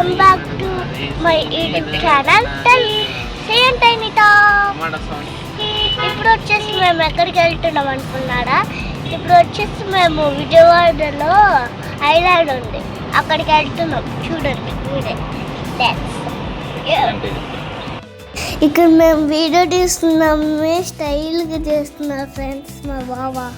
Welcome back to my YouTube channel same time ఇప్పుడు వచ్చేసి మేము ఎక్కడికి వెళ్తున్నాం అనుకున్నారా? ఇప్పుడు వచ్చేసి మేము విజయవాడలో ఐలాండ్ ఉంది, అక్కడికి వెళ్తున్నాం. చూడండి మీరే. ఇక్కడ మేము వీడియో తీస్తున్నాం, స్టైల్గా చేస్తున్నారు ఫ్రెండ్స్ మా బాబా.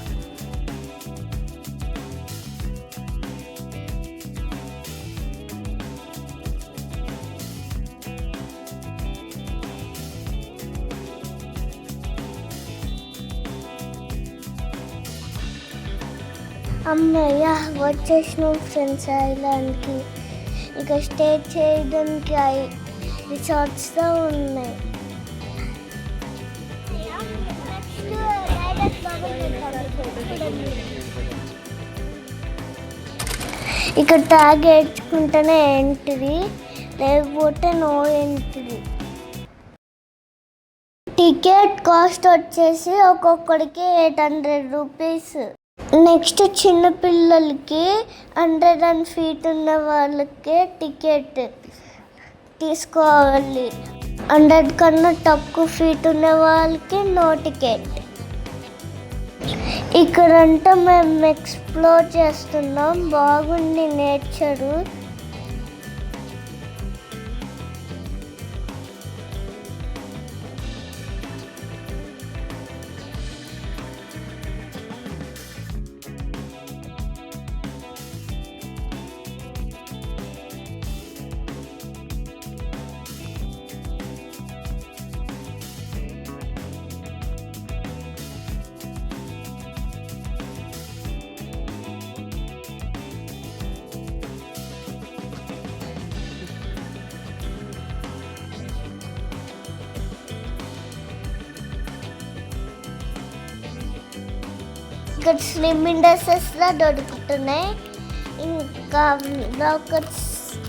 అమ్మయ్య వచ్చేసినాం ఫ్రెండ్స్ ఐలాండ్కి. ఇంకా స్టే చేయడానికి రిసార్ట్స్తో ఉన్నాయి. ఇక్కడ ట్యాగ్ వేసుకుంటేనే ఎంట్రీ, లేకపోతే నో ఎంట్రీ. టికెట్ కాస్ట్ వచ్చేసి ఒక్కొక్కడికి 800 రూపీస్. నెక్స్ట్ చిన్నపిల్లలకి 100 feet ఉన్న వాళ్ళకి టికెట్ తీసుకోవాలి. 100 కన్నా తక్కువ ఫీట్ ఉన్న వాళ్ళకి నో టికెట్. ఇక్కడంతా మేము ఎక్స్ప్లోర్ చేస్తున్నాం, బాగుంది నేచరు. ఇక్కడ స్లిమ్మింగ్ డ్రెస్సెస్లో దొరుకుతున్నాయి. ఇంకా లాకర్స్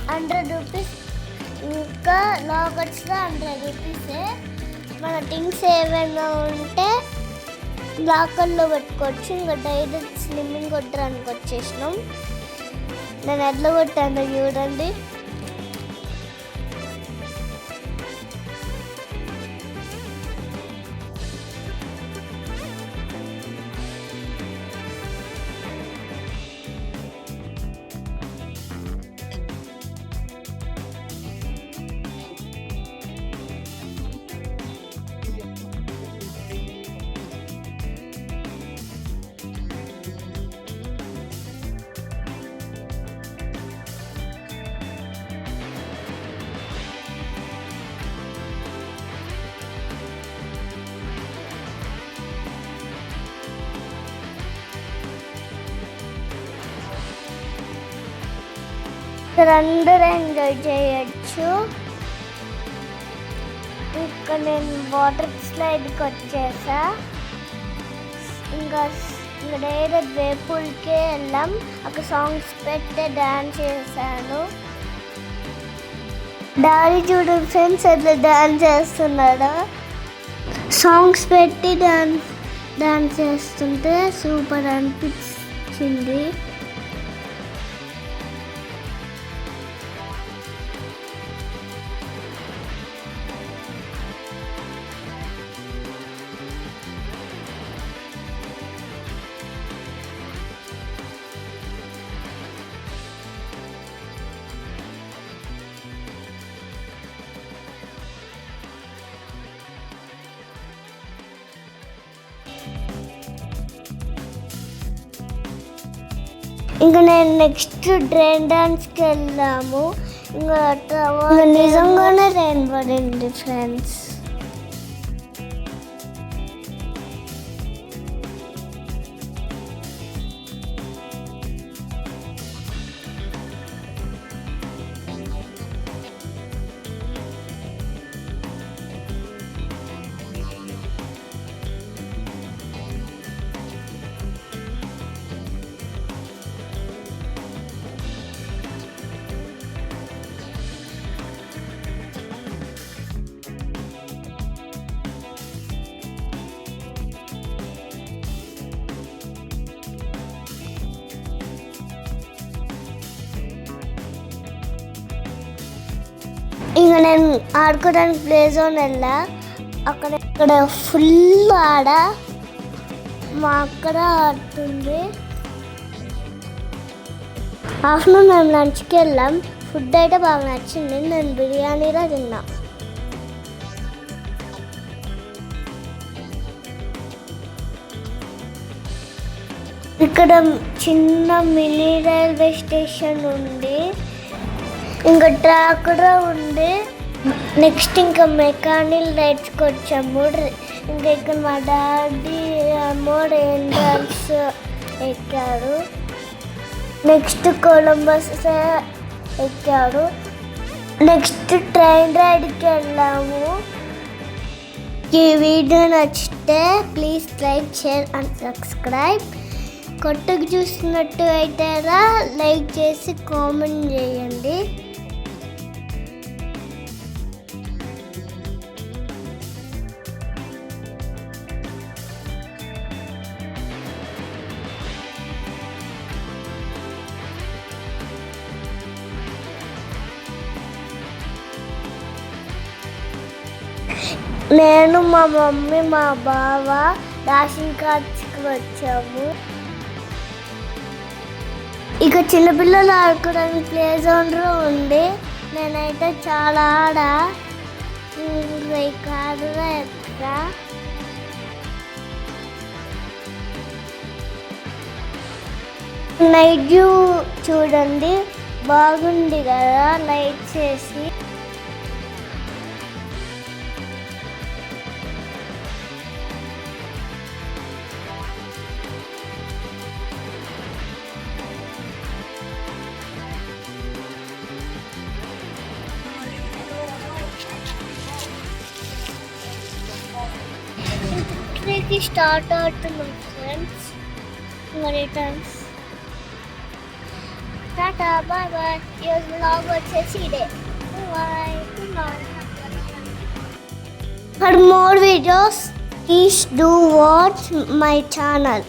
100 రూపీస్, ఇంకా లాకర్స్లో 100 రూపీసే. మన థింగ్స్ ఏమైనా ఉంటే లాకర్లో పెట్టుకోవచ్చు. ఇంకా డైరెక్ట్ స్లిమ్మింగ్ కొట్టడానికి వచ్చేసినాం. నేను ఎట్లా కొట్టాను చూడండి. ఇక్కడ అందరూ ఎంజాయ్ చేయొచ్చు. ఇక్కడ నేను వాటర్ స్లైడ్కి వచ్చేసా. ఇంకా డైరెక్ట్ వేపుల్కే వెళ్ళాం. అక్కడ సాంగ్స్ పెట్టి డ్యాన్స్ చేశాను. డాడీ చూడండి ఫ్రెండ్స్ ఎట్లా డ్యాన్స్ చేస్తున్నాడు. సాంగ్స్ పెట్టి డ్యాన్స్ చేస్తుంటే సూపర్ అనిపించింది. ఇంకా నేను నెక్స్ట్ డ్రైన్ డాన్స్కి వెళ్దాము. ఇంకా నిజంగానే రైన్ పడింది ఫ్రెండ్స్. ఇంకా నేను ఆడుకోవడానికి ప్లే జోన్ వెళ్ళా. అక్కడ ఫుల్ ఆడ మా అక్కడ ఆడుతుంది. ఆఫ్టర్నూన్ మేము లంచ్కి వెళ్ళాం. ఫుడ్ అయితే బాగా నచ్చింది. నేను బిర్యానీలో తిన్నా. ఇక్కడ చిన్న మినీ రైల్వే స్టేషన్ ఉంది. ఇంకా ట్రాక్ కూడా ఉంది. నెక్స్ట్ ఇంకా మెకానికల్ రైడ్స్కి వచ్చాము. ఇంకా ఇక్కడ మా డాడీ ఏమో ఎంట్రన్స్ ఎక్కాడు. నెక్స్ట్ కొలంబస్ ఎక్కాడు. నెక్స్ట్ ట్రైన్ రైడ్కి వెళ్ళాము. ఈ వీడియో నచ్చితే please like, share and subscribe. కొత్తగా చూస్తున్నట్టు అయితే లైక్ చేసి కామెంట్ చేయండి. నేను, మా మమ్మీ, మా బావ రేషన్ కార్డ్స్కి వచ్చాము. ఇక చిన్నపిల్లలు ఆడుకోవడానికి ప్లే జోన్ ఉంది. నేనైతే చాలా కారుగా ఎక్కా. నైట్ వ్యూ చూడండి, బాగుంది కదా లైట్ చేసి. స్టార్ట్ అవుతున్నాం friends. Returns tata, bye bye. ఈరోజు వ్లాగ్ వచ్చేసి ఇదే. Bye. For more videos, please do watch my channel.